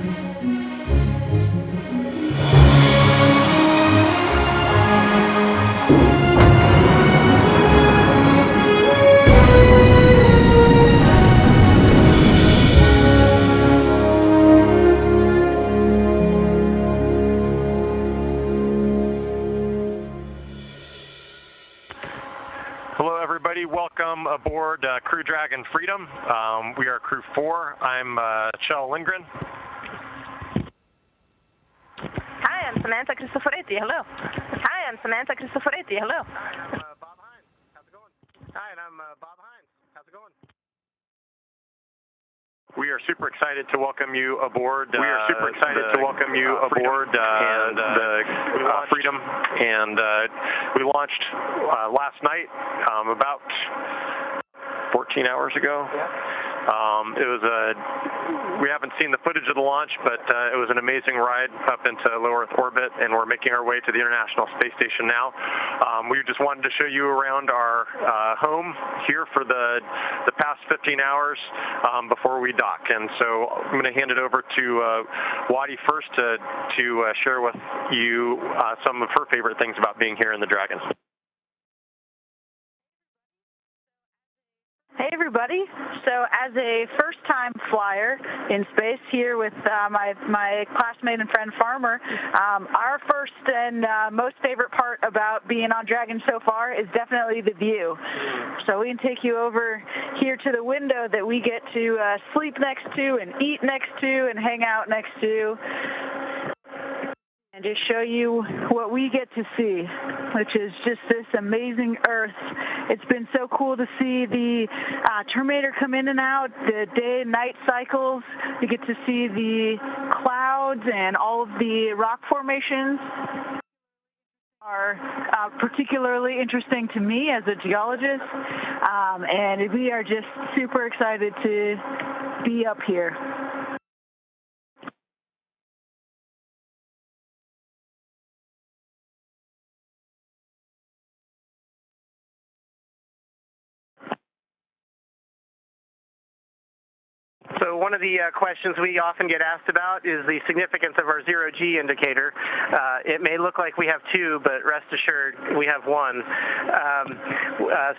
Hello, everybody. Welcome aboard Crew Dragon Freedom. We are Crew-4. I'm Kjell Lindgren. Hi, I'm Samantha Cristoforetti. Hello. Hi, I'm Samantha Cristoforetti. Hello. Hi, I'm Bob Hines. How's it going? Hi, and I'm Bob Hines. How's it going? We are super excited to welcome you aboard. We Freedom, and we launched last night, about 14 hours ago. We haven't seen the footage of the launch, but it was an amazing ride up into low Earth orbit, and we're making our way to the International Space Station now. We just wanted to show you around our home here for the past 15 hours before we dock. And so I'm going to hand it over to Wadi first to share with you some of her favorite things about being here in the Dragon. Hey everybody, so as a first-time flyer in space here with my classmate and friend Farmer, our first and most favorite part about being on Dragon so far is definitely the view. So we can take you over here to the window that we get to sleep next to and eat next to and hang out next to, and just show you what we get to see, which is just this amazing Earth. It's been so cool to see the Terminator come in and out, the day and night cycles. You get to see the clouds and all of the rock formations are particularly interesting to me as a geologist, and we are just super excited to be up here. So one of the questions we often get asked about is the significance of our zero-G indicator. It may look like we have two, but rest assured we have one.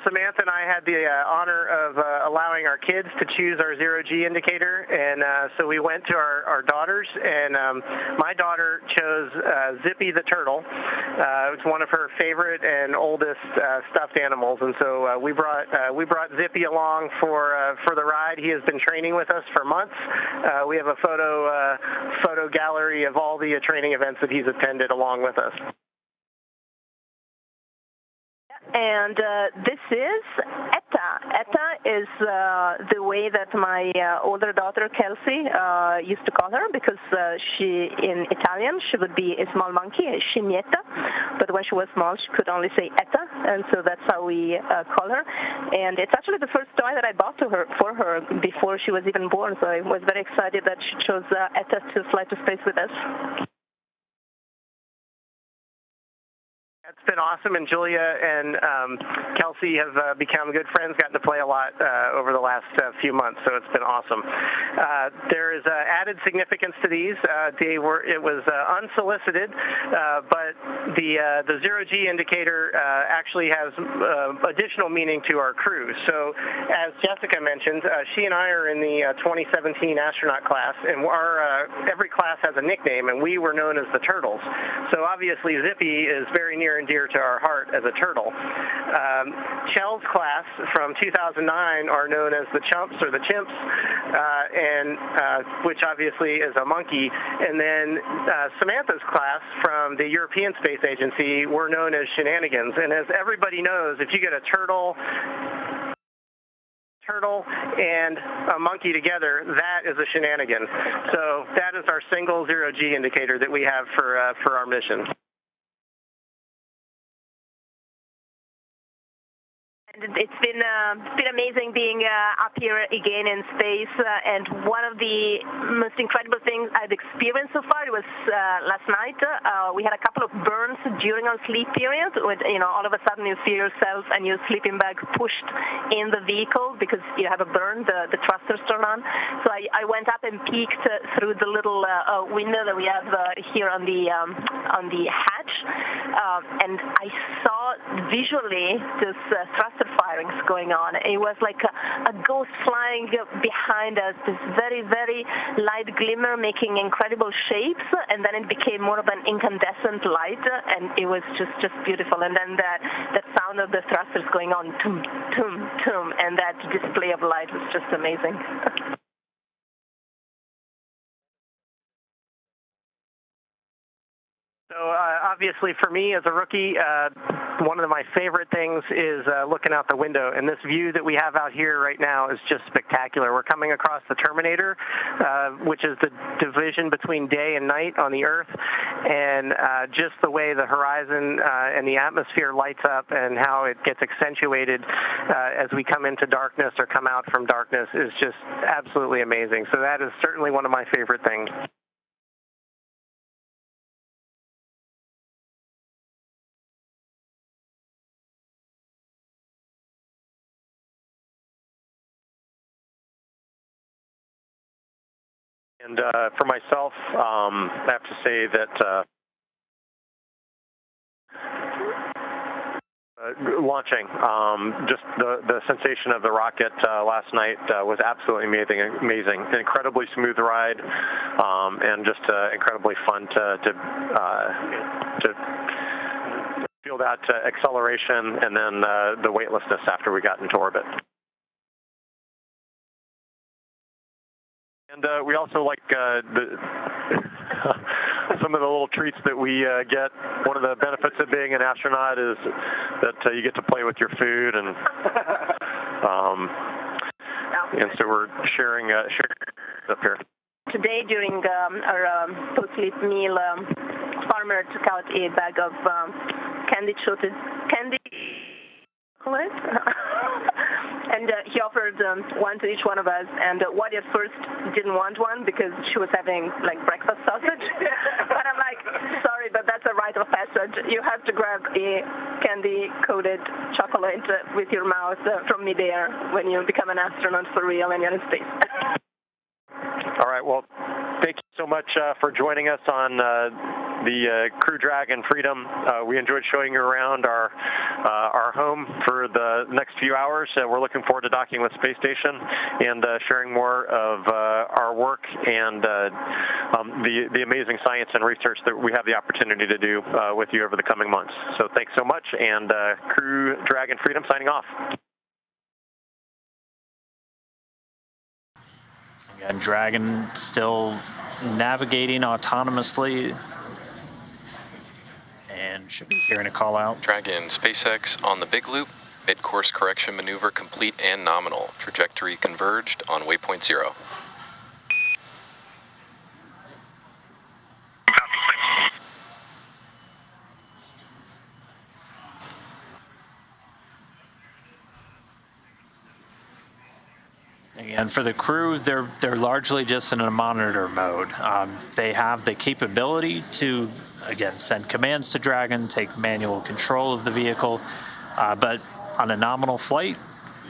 Samantha and I had the honor of allowing our kids to choose our zero-G indicator, and so we went to our daughters, and my daughter chose Zippy the turtle. It's one of her favorite and oldest stuffed animals, and so we brought Zippy along for the ride. He has been training with us for months. We have a photo gallery of all the training events that he's attended along with us. And this is Etta. Etta is the way that my older daughter, Kelsey, used to call her, because she, in Italian, she would be a small monkey, a scimmietta, but when she was small, she could only say Etta, and so that's how we call her. And it's actually the first toy that I bought for her before she was even born, so I was very excited that she chose Etta to fly to space with us. It's been awesome, and Julia and Kelsey have become good friends, gotten to play a lot over the last few months, so it's been awesome. There is added significance to these. It was unsolicited, but the zero-G indicator actually has additional meaning to our crew. So as Jessica mentioned, she and I are in the 2017 astronaut class, and every class has a nickname, and we were known as the Turtles. So obviously Zippy is very near and dear to our heart as a turtle. Kjell's class from 2009 are known as the Chumps or the Chimps, which obviously is a monkey. And then Samantha's class from the European Space Agency were known as Shenanigans. And as everybody knows, if you get a turtle and a monkey together, that is a shenanigan. So that is our single zero-G indicator that we have for our mission. It's been amazing being up here again in space, and one of the most incredible things I've experienced so far was last night. We had a couple of burns during our sleep period. With all of a sudden you feel yourself and your sleeping bag pushed in the vehicle because you have a burn. The thrusters turn on. So I went up and peeked through the little window that we have here on the hatch, and I saw visually this thruster firings going on. It was like a ghost flying behind us, this very, very light glimmer making incredible shapes, and then it became more of an incandescent light, and it was just beautiful. And then that sound of the thrusters going on, toom, toom, toom, and that display of light was just amazing. So obviously for me as a rookie, one of my favorite things is looking out the window, and this view that we have out here right now is just spectacular. We're coming across the Terminator, which is the division between day and night on the Earth, and just the way the horizon and the atmosphere lights up and how it gets accentuated as we come into darkness or come out from darkness is just absolutely amazing. So that is certainly one of my favorite things. And for myself, I have to say that launching, just the sensation of the rocket last night was absolutely amazing. An incredibly smooth ride, and just incredibly fun to feel that acceleration and then the weightlessness after we got into orbit. And we also like some of the little treats that we get. One of the benefits of being an astronaut is that you get to play with your food, and so we're sharing up here. Today during our post-sleep meal, Farmer took out a bag of candy chocolate. And he offered one to each one of us, and Wadi at first didn't want one because she was having like breakfast sausage. But I'm like, sorry, but that's a rite of passage. You have to grab a candy-coated chocolate with your mouth from midair when you become an astronaut for real and you're in space. All right, well, thank you so much for joining us on the Crew Dragon Freedom. We enjoyed showing you around our home for the next few hours. We're looking forward to docking with Space Station and sharing more of our work and the amazing science and research that we have the opportunity to do with you over the coming months. So thanks so much, and Crew Dragon Freedom signing off. And Dragon still navigating autonomously and should be hearing a call out. Dragon, SpaceX on the big loop, mid-course correction maneuver complete and nominal. Trajectory converged on waypoint 0. And for the crew, they're largely just in a monitor mode. They have the capability to, again, send commands to Dragon, take manual control of the vehicle, but on a nominal flight,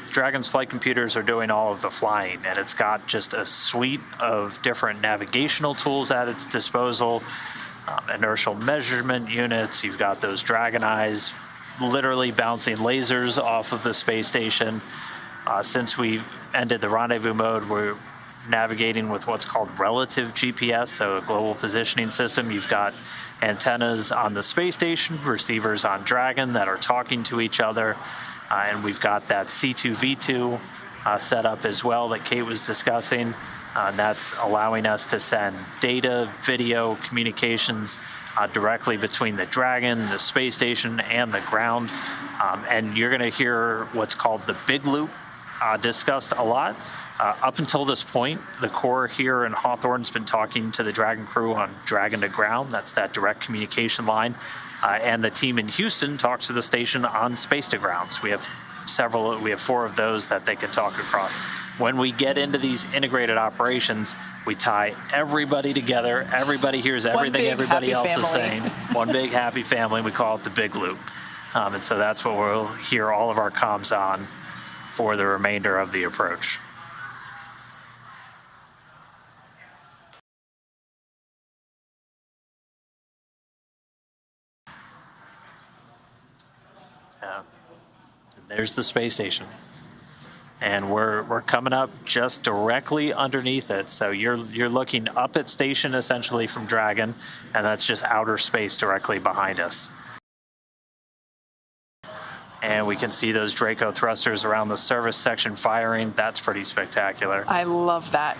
Dragon's flight computers are doing all of the flying, and it's got just a suite of different navigational tools at its disposal, inertial measurement units. You've got those Dragon eyes literally bouncing lasers off of the space station. Since we ended the rendezvous mode, we're navigating with what's called relative GPS, so a global positioning system. You've got antennas on the space station, receivers on Dragon that are talking to each other, and we've got that C2V2 set up as well that Kate was discussing. That's allowing us to send data, video, communications directly between the Dragon, the space station, and the ground. And you're going to hear what's called the big loop discussed a lot. Up until this point, the Corps here in Hawthorne's been talking to the Dragon crew on Dragon to ground. That's that direct communication line. And the team in Houston talks to the station on space to ground. So we have we have 4 of those that they can talk across. When we get into these integrated operations, we tie everybody together. Everybody hears everything everybody else is saying. One big happy family. We call it the big loop. And so that's what we'll hear all of our comms on for the remainder of the approach. There's the space station. And we're coming up just directly underneath it. So you're looking up at station essentially from Dragon, and that's just outer space directly behind us. And we can see those Draco thrusters around the service section firing. That's pretty spectacular. I love that.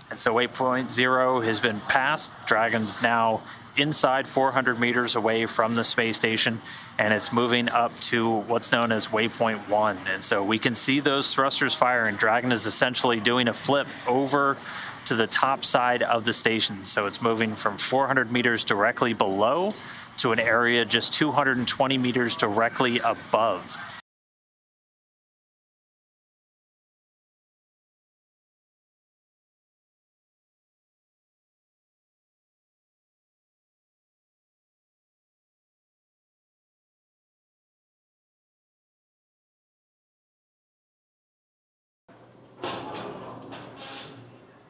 And so waypoint 0 has been passed. Dragon's now inside 400 meters away from the space station, and it's moving up to what's known as waypoint 1. And so we can see those thrusters firing. Dragon is essentially doing a flip over to the top side of the station. So it's moving from 400 meters directly below to an area just 220 meters directly above.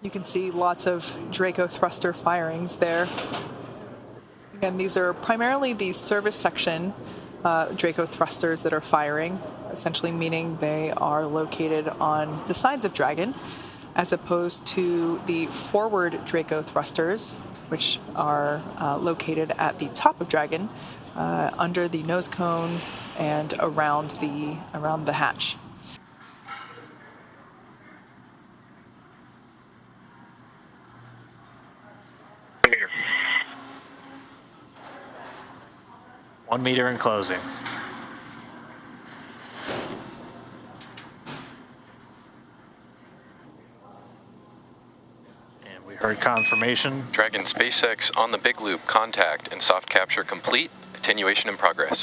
You can see lots of Draco thruster firings there. Again, these are primarily the service section Draco thrusters that are firing, essentially meaning they are located on the sides of Dragon, as opposed to the forward Draco thrusters, which are located at the top of Dragon, under the nose cone and around the hatch. One meter in closing. And we heard confirmation. Dragon SpaceX on the big loop, contact and soft capture complete, attenuation in progress.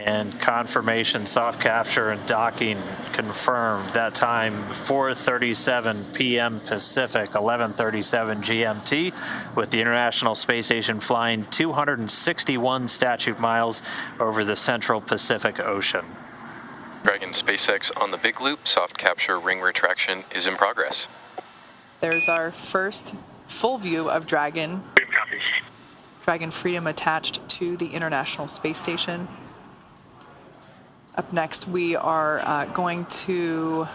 And confirmation, soft capture and docking confirmed. That time, 4:37 p.m. Pacific, 11:37 GMT, with the International Space Station flying 261 statute miles over the central Pacific Ocean. Dragon SpaceX on the big loop, soft capture ring retraction is in progress. There's our first full view of Dragon. Dragon Freedom attached to the International Space Station. Up next, we are going to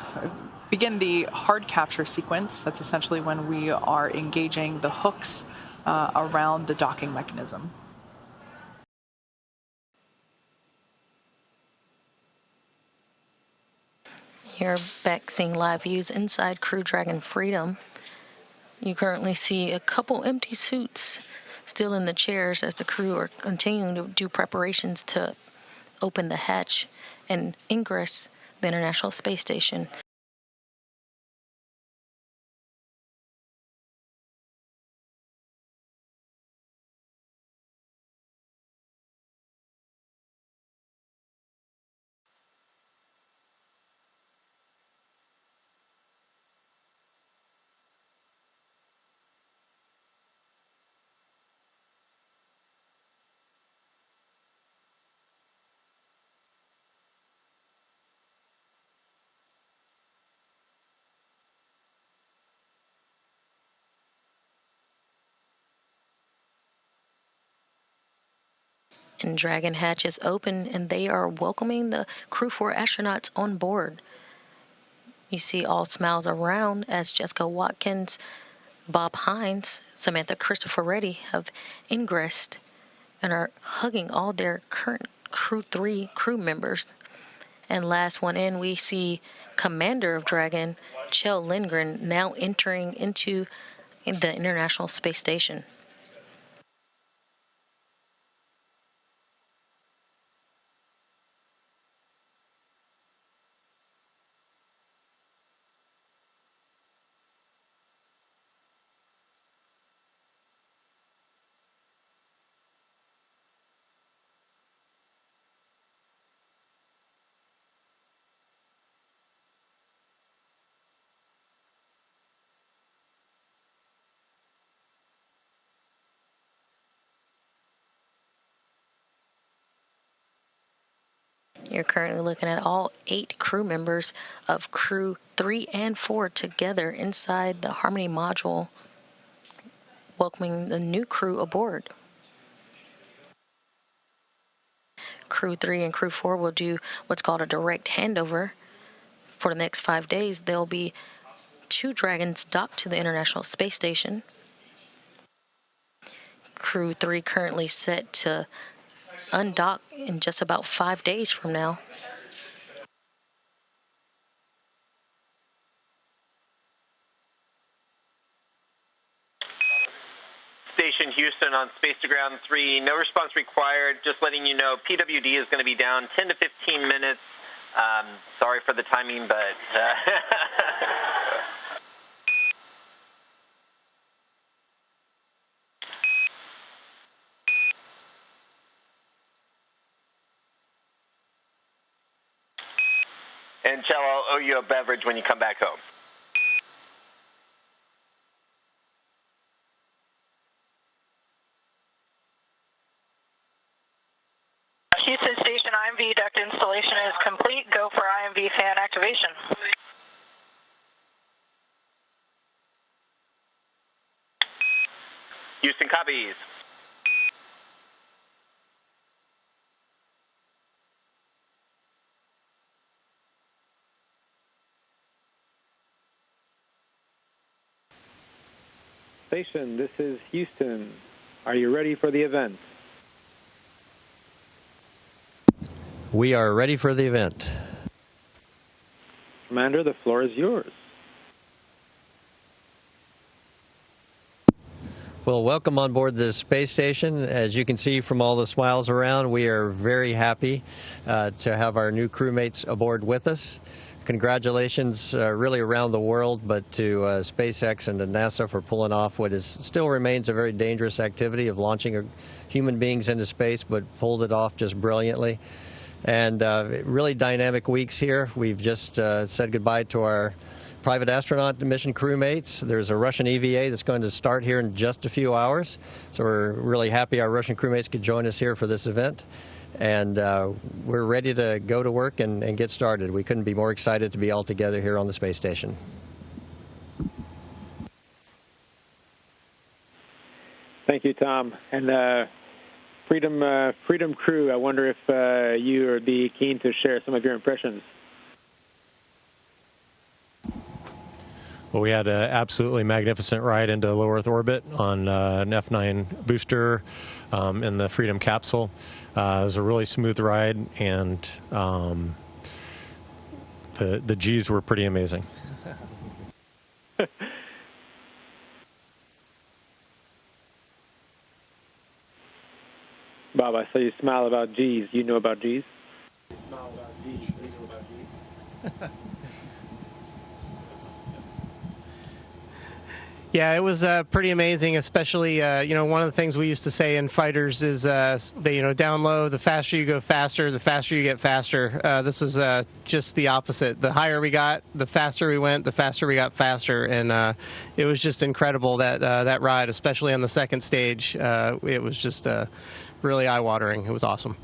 begin the hard capture sequence. That's essentially when we are engaging the hooks around the docking mechanism. You're back seeing live views inside Crew Dragon Freedom. You currently see a couple empty suits still in the chairs as the crew are continuing to do preparations to open the hatch and ingress the International Space Station. And Dragon Hatch is open, and they are welcoming the Crew-4 astronauts on board. You see all smiles around as Jessica Watkins, Bob Hines, Samantha Cristoforetti have ingressed and are hugging all their current Crew-3 crew members. And last one in, we see Commander of Dragon, Kjell Lindgren, now entering into the International Space Station. You're currently looking at all 8 crew members of Crew 3 and 4 together inside the Harmony module, welcoming the new crew aboard. Crew 3 and Crew 4 will do what's called a direct handover. For the next 5 days, there'll be 2 Dragons docked to the International Space Station. Crew 3 currently set to undock in just about 5 days from now. Station Houston on Space to Ground 3, no response required. Just letting you know, PWD is going to be down 10 to 15 minutes. Sorry for the timing, but... And Kjell, I'll owe you a beverage when you come back home. Houston Station IMV duct installation is complete. Go for IMV fan activation. Houston copies. Station, this is Houston. Are you ready for the event? We are ready for the event. Commander, the floor is yours. Well, welcome on board the space station. As you can see from all the smiles around, we are very happy to have our new crewmates aboard with us. Congratulations really around the world, but to SpaceX and to NASA for pulling off what is still remains a very dangerous activity of launching human beings into space, but pulled it off just brilliantly. And really dynamic weeks here. We've just said goodbye to our private astronaut mission crewmates. There's a Russian EVA that's going to start here in just a few hours. So we're really happy our Russian crewmates could join us here for this event. And we're ready to go to work and get started. We couldn't be more excited to be all together here on the space station. Thank you, Tom. And Freedom Crew, I wonder if you would be keen to share some of your impressions. Well, we had an absolutely magnificent ride into low Earth orbit on an F9 booster in the Freedom capsule. It was a really smooth ride, and the G's were pretty amazing. Bob, I saw you smile about G's. You know about G's? Smile about G's. You know about G's. Yeah, it was pretty amazing, especially, one of the things we used to say in fighters is, down low, the faster you go faster, the faster you get faster. This was just the opposite. The higher we got, the faster we went, the faster we got faster. And it was just incredible, that ride, especially on the second stage. It was just really eye-watering. It was awesome.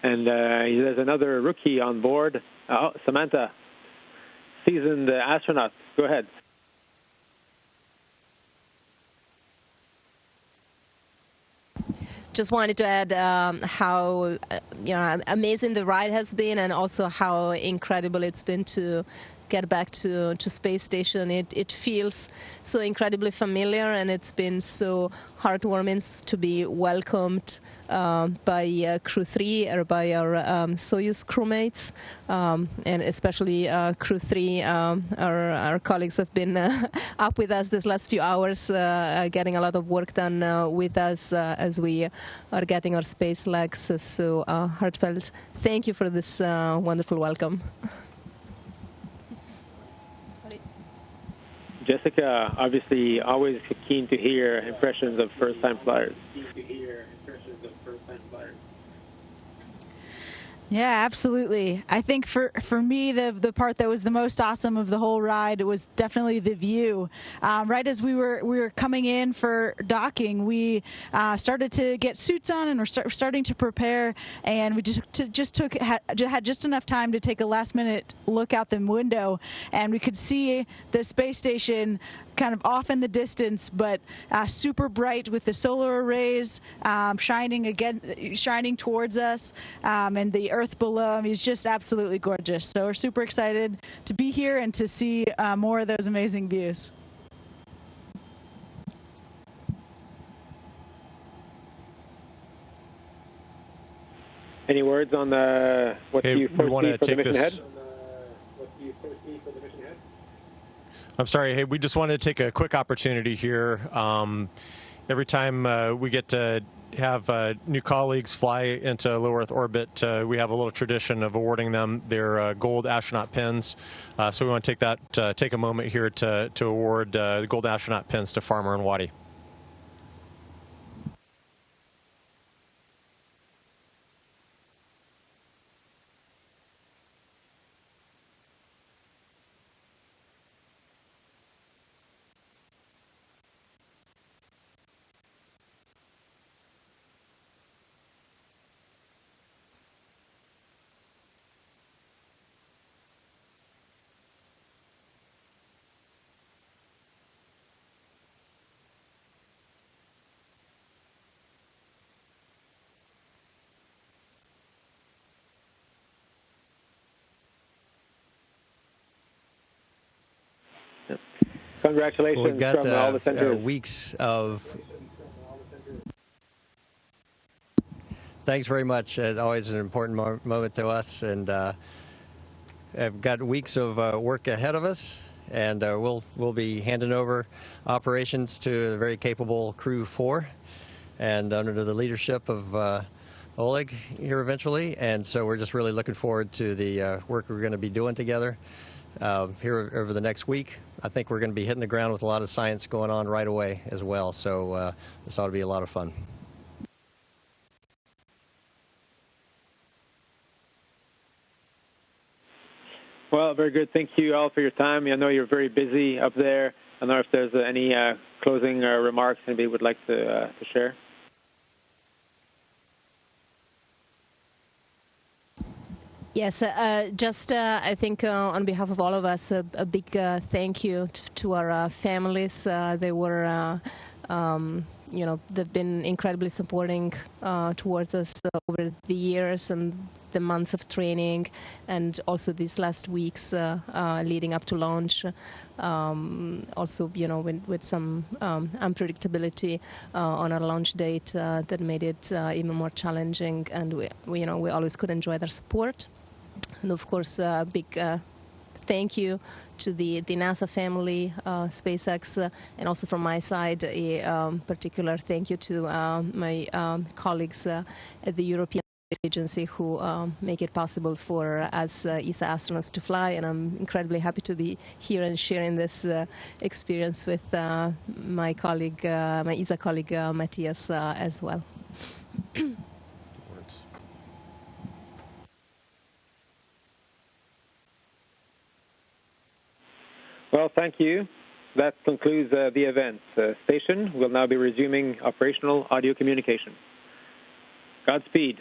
And there's another rookie on board. Oh, Samantha. Seasoned astronaut. Go ahead. Just wanted to add how amazing the ride has been, and also how incredible it's been to get back to space station. It feels so incredibly familiar, and it's been so heartwarming to be welcomed by Crew 3 or by our Soyuz crewmates, and especially Crew 3. Our colleagues have been up with us this last few hours, getting a lot of work done with us as we are getting our space legs. So heartfelt thank you for this wonderful welcome. Jessica, obviously always keen to hear impressions of first-time flyers. Yeah, absolutely. I think for me, the part that was the most awesome of the whole ride was definitely the view. Right as we were coming in for docking, we started to get suits on and we're starting to prepare, and we had just enough time to take a last-minute look out the window, and we could see the space station kind of off in the distance, but super bright with the solar arrays shining towards us, and the Earth below. I mean, it's just absolutely gorgeous. So we're super excited to be here and to see more of those amazing views. Any words on what you foresee for the mission ahead? I'm sorry. Hey, we just wanted to take a quick opportunity here. Every time we get to have new colleagues fly into low Earth orbit, we have a little tradition of awarding them their gold astronaut pins. So we want to take a moment here to award the gold astronaut pins to Farmer and Waddy. Congratulations We've got from all the centers. weeks of... Thanks very much. It's always an important moment to us, and I've got weeks of work ahead of us, and we'll be handing over operations to a very capable Crew-4, and under the leadership of Oleg here eventually. And so we're just really looking forward to the work we're going to be doing together here over the next week. I think we're going to be hitting the ground with a lot of science going on right away as well. So this ought to be a lot of fun. Well, very good. Thank you all for your time. I know you're very busy up there. I don't know if there's any closing remarks anybody would like to share. Yes, I think on behalf of all of us, a big thank you to our families. They were, they've been incredibly supporting towards us over the years and the months of training, and also these last weeks leading up to launch. Also, with some unpredictability on our launch date that made it even more challenging, and we always could enjoy their support. And of course, a big thank you to the NASA family, SpaceX, and also from my side, a particular thank you to my colleagues at the European Space Agency who make it possible for us ESA astronauts to fly. And I'm incredibly happy to be here and sharing this experience with my colleague, my ESA colleague, Matthias, as well. Well, thank you. That concludes the event. Station will now be resuming operational audio communication. Godspeed.